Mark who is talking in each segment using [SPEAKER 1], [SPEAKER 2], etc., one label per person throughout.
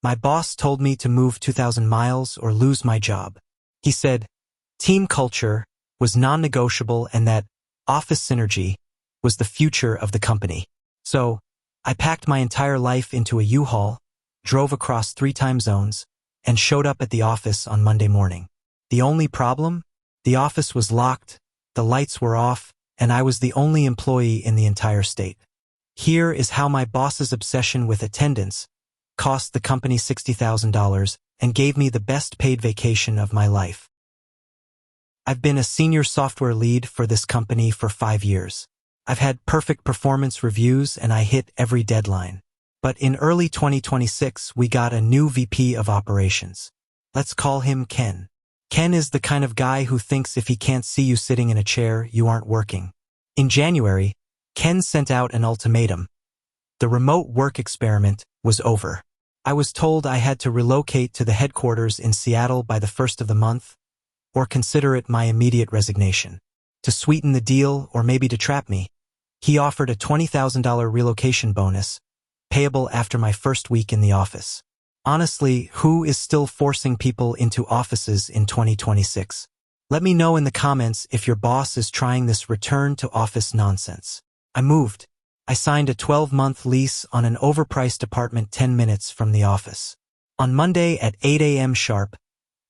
[SPEAKER 1] My boss told me to move 2,000 miles or lose my job. He said team culture was non-negotiable and that office synergy was the future of the company. So, I packed my entire life into a U-Haul, drove across 3 time zones, and showed up at the office on Monday morning. The only problem? The office was locked, the lights were off, and I was the only employee in the entire state. Here is how my boss's obsession with attendance cost the company $60,000 and gave me the best paid vacation of my life. I've been a senior software lead for this company for 5 years. I've had perfect performance reviews and I hit every deadline. But in early 2026, we got a new VP of operations. Let's call him Ken. Ken is the kind of guy who thinks if he can't see you sitting in a chair, you aren't working. In January, Ken sent out an ultimatum. The remote work experiment was over. I was told I had to relocate to the headquarters in Seattle by the 1st of the month, or consider it my immediate resignation. To sweeten the deal, or maybe to trap me, he offered a $20,000 relocation bonus, payable after my first week in the office. Honestly, who is still forcing people into offices in 2026? Let me know in the comments if your boss is trying this return to office nonsense. I moved. I signed a 12-month lease on an overpriced apartment 10 minutes from the office. On Monday at 8 a.m. sharp,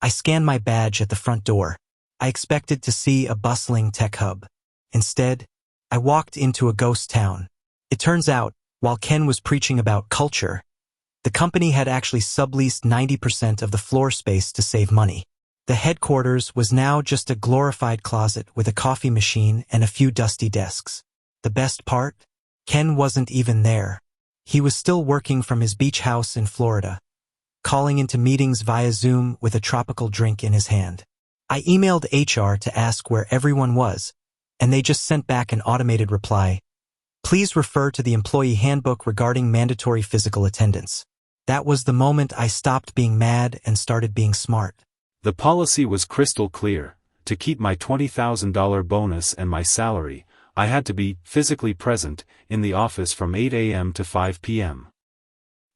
[SPEAKER 1] I scanned my badge at the front door. I expected to see a bustling tech hub. Instead, I walked into a ghost town. It turns out, while Ken was preaching about culture, the company had actually subleased 90% of the floor space to save money. The headquarters was now just a glorified closet with a coffee machine and a few dusty desks. The best part? Ken wasn't even there. He was still working from his beach house in Florida, calling into meetings via Zoom with a tropical drink in his hand. I emailed HR to ask where everyone was, and they just sent back an automated reply. Please refer to the employee handbook regarding mandatory physical attendance. That was the moment I stopped being mad and started being smart.
[SPEAKER 2] The policy was crystal clear. To keep my $20,000 bonus and my salary, I had to be physically present in the office from 8 a.m. to 5 p.m.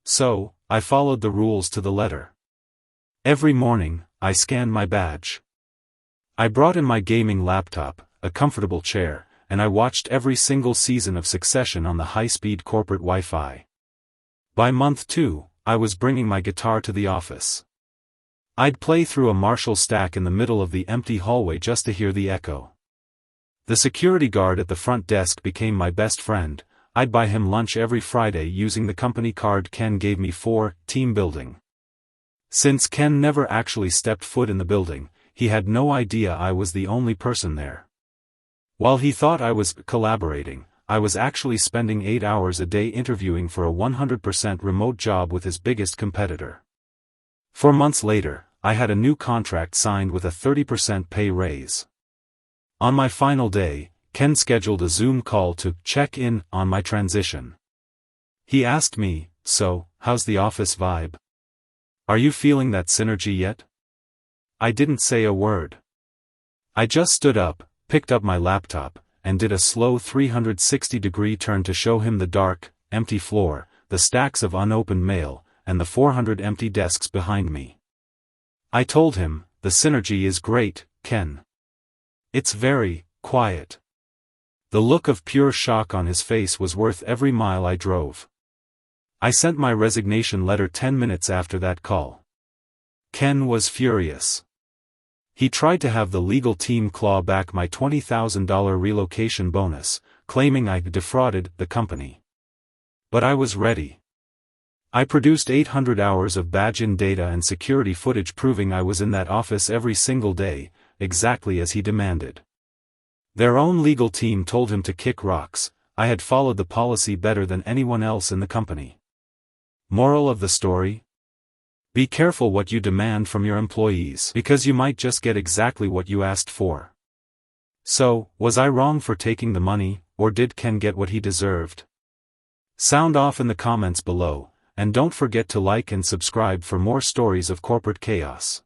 [SPEAKER 2] So, I followed the rules to the letter. Every morning, I scanned my badge. I brought in my gaming laptop, a comfortable chair, and I watched every single season of Succession on the high-speed corporate Wi-Fi. By month 2, I was bringing my guitar to the office. I'd play through a Marshall stack in the middle of the empty hallway just to hear the echo. The security guard at the front desk became my best friend. I'd buy him lunch every Friday using the company card Ken gave me for team building. Since Ken never actually stepped foot in the building, he had no idea I was the only person there. While he thought I was collaborating, I was actually spending 8 hours a day interviewing for a 100% remote job with his biggest competitor. 4 months later, I had a new contract signed with a 30% pay raise. On my final day, Ken scheduled a Zoom call to check in on my transition. He asked me, "So, how's the office vibe? Are you feeling that synergy yet?" I didn't say a word. I just stood up, picked up my laptop, and did a slow 360-degree turn to show him the dark, empty floor, the stacks of unopened mail, and the 400 empty desks behind me. I told him, "The synergy is great, Ken. It's very quiet." The look of pure shock on his face was worth every mile I drove. I sent my resignation letter 10 minutes after that call. Ken was furious. He tried to have the legal team claw back my $20,000 relocation bonus, claiming I defrauded the company. But I was ready. I produced 800 hours of badge-in data and security footage proving I was in that office every single day, exactly as he demanded. Their own legal team told him to kick rocks. I had followed the policy better than anyone else in the company. Moral of the story? Be careful what you demand from your employees, because you might just get exactly what you asked for. So, was I wrong for taking the money, or did Ken get what he deserved? Sound off in the comments below, and don't forget to like and subscribe for more stories of corporate chaos.